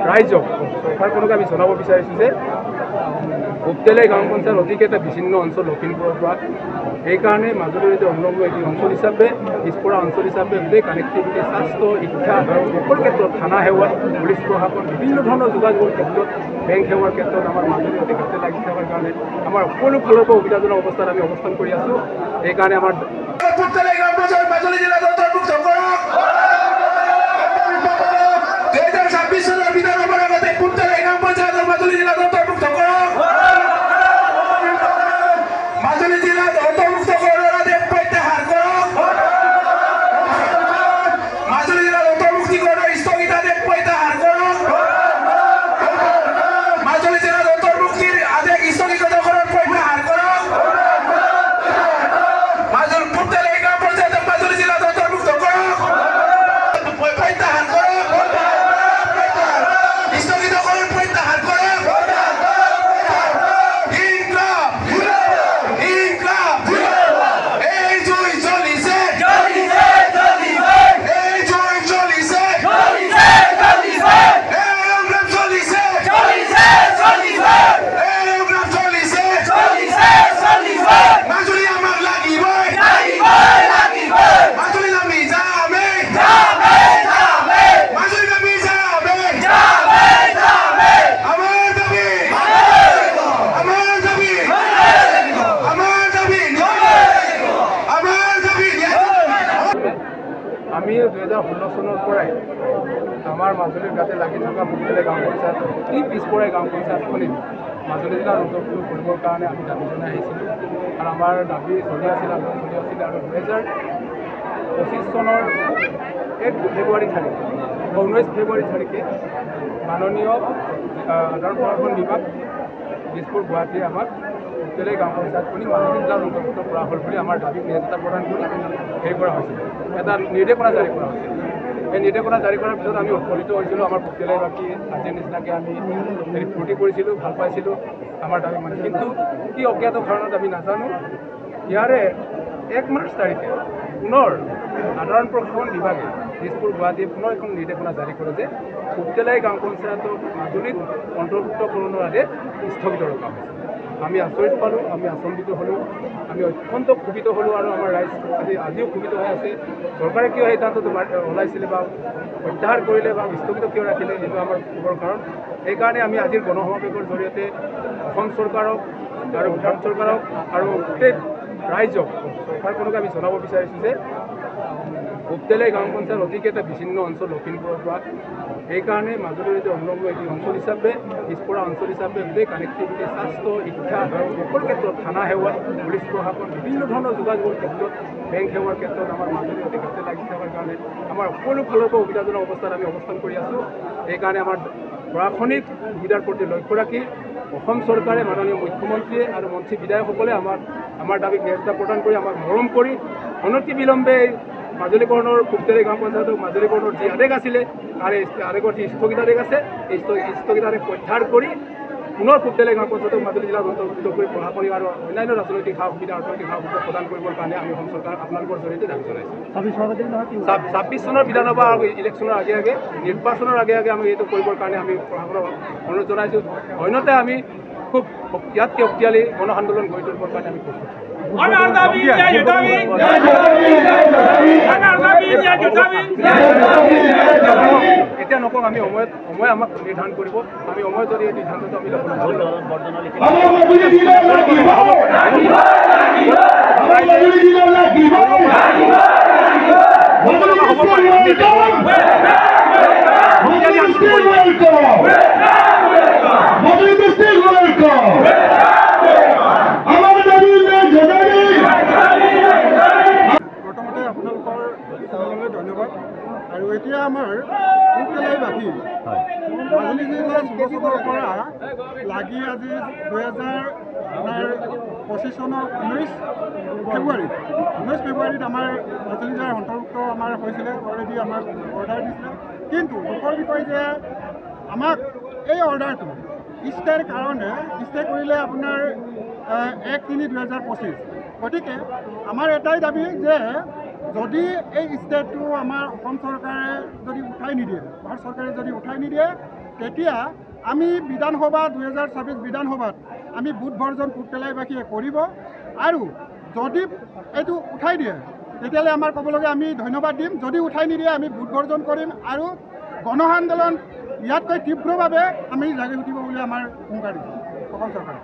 ৰাইজক চৰকাৰখনক আমি জনাব বিচাৰিছোঁ যে উপতেলাই গাঁও পঞ্চায়ত অধিক এটা বিচ্ছিন্ন অঞ্চল লখিমপুৰৰ পৰা সেইকাৰণে মাজুলীৰ এটি অন্যতম এটি অঞ্চল হিচাপে পিছপৰা অঞ্চল হিচাপে গোটেই কানেক্টিভিটি স্বাস্থ্য শিক্ষা আৰু সকলো ক্ষেত্ৰত থানা সেৱা পুলিচ প্ৰশাসন বিভিন্ন ধৰণৰ যোগাযোগৰ ক্ষেত্ৰত বেংক সেৱাৰ ক্ষেত্ৰত আমাৰ মাজুলী অতি গাতে লাগি থকাৰ কাৰণে আমাৰ সকলো ফালৰ পৰা সুবিধাজনক অৱস্থাত আমি অৱস্থান কৰি আছোঁ। সেইকাৰণে আমাৰ মাজুলী জিলাত অন্তৰ্ভুক্ত কৰক। 2026 চনৰ বিধানসভাৰ আগতে উপতেলাই গাঁও পঞ্চায়তৰ মাজুলী জিলাত অন্তৰ্ভুক্ত কৰক। মাজুলী জিলাত অন্তৰ্ভুক্ত কৰাৰ আদেশ প্ৰত্যাহাৰ কৰক। মাজুলী জিলাত অন্তৰ্ভুক্তিকৰণৰ স্থগিতাদেশ প্ৰত্যাহাৰ কৰক। মাজুলী জিলাত অন্তৰ্ভুক্তিৰ আদেশ স্থগিতকৰণ প্ৰত্যাহাৰ কৰক। উপতেলাই গাঁও পঞ্চায়তক মাজুলী জিলাত অন্তৰ্ভুক্ত কৰক। প্ৰত্যাহাৰ কৰক। স্থগিতকৰণ প্ৰত্যাহাৰ কৰক। আমি 2016 চনৰ পৰাই আমাৰ মাজুলীৰ গাতে লাগি থকা উপতেলাই গাঁও পঞ্চায়ত অতি পিছপৰা গাঁও পঞ্চায়তখনিত মাজুলী জিলাৰ অন্তৰ্ভুক্ত কৰিবৰ কাৰণে আমি দাবী জনাই আহিছিলোঁ আৰু আমাৰ দাবী চলি আছিল আৰু 2025 চনৰ 1 ফেব্ৰুৱাৰী তাৰিখে 19 ফেব্ৰুৱাৰী তাৰিখে মাননীয় সাধাৰণ প্ৰশাসন বিভাগ দিছপুৰ গুৱাহাটীয়ে আমাক উপতেলাই গাঁও পঞ্চায়তখনি মাজুলী জিলাৰ অন্তৰ্ভুক্ত কৰা হ'ল বুলি আমাৰ দাবীক নিৰ্দেশনা প্ৰদান কৰি হেৰি কৰা হৈছিল, এটা নিৰ্দেশনা জাৰি কৰা হৈছিল। এই নিৰ্দেশনা জাৰি কৰাৰ পিছত আমি উৎফুল্লিত হৈছিলোঁ। আমাৰ উপতেলাইবাসী আজিৰ নিচিনাকৈ আমি ফূৰ্তি কৰিছিলোঁ, ভাল পাইছিলোঁ আমাৰ দাবী মানে। কিন্তু কি অজ্ঞাত কাৰণত আমি নাজানো, ইয়াৰে 1 মাৰ্চ তাৰিখে পুনৰ সাধাৰণ প্ৰশাসন বিভাগে দিছপুৰ গুৱাহাটীয়ে পুনৰ এখন নিৰ্দেশনা জাৰি কৰে যে উপতেলাই গাঁও পঞ্চায়তক মাজুলীত অন্তৰ্ভুক্তকৰণৰ আদেশ স্থগিত ৰখা হৈছে। আমি আচৰিত পালোঁ, আমি আচম্বিত হ'লোঁ, আমি অত্যন্ত ক্ষোভিত হ'লোঁ আৰু আমাৰ ৰাইজ আজিও ক্ষোভিত হৈ আছে। চৰকাৰে কিয় এই সিদ্ধান্তটো ওলাইছিলে বা প্ৰত্যাহাৰ কৰিলে বা স্থগিত কিয় ৰাখিলে, এইটো আমাৰ খবৰ কাৰণ। সেইকাৰণে আমি আজিৰ গণসমাৱেশৰ জৰিয়তে অসম চৰকাৰক আৰু ভাৰত চৰকাৰক আৰু গোটেই ৰাইজক চৰকাৰখনক আমি জনাব বিচাৰিছোঁ যে উপতেলাই গাঁও পঞ্চায়ত অধিক এটা বিচ্ছিন্ন অঞ্চল লখিমপুৰৰ পৰা সেইকাৰণে মাজুলীৰ এটি অন্যতম এটি অঞ্চল হিচাপে পিছপৰা অঞ্চল হিচাপে গোটেই কানেক্টিভিটি স্বাস্থ্য শিক্ষা আৰু সকলো ক্ষেত্ৰত থানা সেৱা পুলিচ প্ৰশাসন বিভিন্ন ধৰণৰ যোগাযোগৰ ক্ষেত্ৰত বেংক সেৱাৰ ক্ষেত্ৰত আমাৰ মাজুলী অতি গাতে লাগি থকাৰ কাৰণে আমাৰ সকলো ফালৰ পৰা সুবিধাজনক অৱস্থাত আমি অৱস্থান কৰি আছোঁ। সেইকাৰণে আমাৰ প্ৰশাসনিক সুবিধাৰ প্ৰতি লক্ষ্য ৰাখি অসম চৰকাৰে মাননীয় মুখ্যমন্ত্ৰীয়ে আৰু মন্ত্ৰী বিধায়কসকলে আমাৰ দাবীক নিৰ্দেশনা প্ৰদান কৰি আমাক মৰম কৰি অনতি বিলম্বে মাজুলীকৰণৰ উপতেলাই গাঁও পঞ্চায়তক মাজুলীকৰণৰ যি আদেশ আছিলে তাৰে আদেশৰ যি স্থগিতাদেশ আছে এই স্থগিতাদেশ প্ৰত্যাহাৰ কৰি পুনৰ উপতেলাই গাঁও পঞ্চায়তক মাজুলী জিলাত অন্তৰ্ভুক্ত কৰি প্ৰশাসনিক আৰু অন্যান্য ৰাজনৈতিক সা সুবিধা অৰ্থনৈতিক সা সুবিধা প্ৰদান কৰিবৰ কাৰণে আমি অসম চৰকাৰক আপোনালোকৰ জৰিয়তে দাবী জনাইছোঁ। 26 চনৰ বিধানসভা আৰু ইলেকশ্যনৰ আগে আগে নিৰ্বাচনৰ আগে আগে আমি এইটো কৰিবৰ কাৰণে আমি প্ৰশাসনক অনুৰোধ জনাইছোঁ। অন্যথা আমি খুব ইয়াতকৈ শক্তিশালী গণ আন্দোলন গঢ়ি তুলিবৰ কাৰণে আমি প্ৰস্তুত হ'ম। এতিয়া নকওঁ, আমি সময় আমাক নিৰ্ধাৰণ কৰিব, আমি সময় যদি এই সিদ্ধান্তটো আমি ধন্যবাদ। আৰু এতিয়া আমাৰ উপতেলাইবাসী মাজুলী জিলা যুৱসদনৰ পৰা লাগি আজি 2025 চনৰ 19 ফেব্ৰুৱাৰীত আমাৰ মাজুলী জিলাৰ অন্তৰ্ভুক্ত আমাৰ হৈছিলে, অলৰেডি আমাক অৰ্ডাৰ দিছিলে। কিন্তু দুখৰ বিষয় যে আমাক এই অৰ্ডাৰটো ষ্টে কৰিলে আপোনাৰ 1/3/2025। গতিকে আমাৰ এটাই দাবী যে যদি এই ষ্টেটটো আমাৰ অসম চৰকাৰে যদি উঠাই নিদিয়ে, ভাৰত চৰকাৰে যদি উঠাই নিদিয়ে, তেতিয়া আমি বিধানসভা 2024 বিধানসভাত আমি বুথ বৰ্জন পুতলাইবাসীয়ে কৰিব আৰু যদি এইটো উঠাই দিয়ে তেতিয়াহ'লে আমাৰ ক'বলগীয়া আমি ধন্যবাদ দিম যদি উঠাই নিদিয়ে আমি বুথ বৰ্জন কৰিম আৰু গণ আন্দোলন ইয়াতকৈ তীব্ৰভাৱে আমি জাগি উঠিব বুলি আমাৰ হুংকাৰ দিছোঁ অসম চৰকাৰে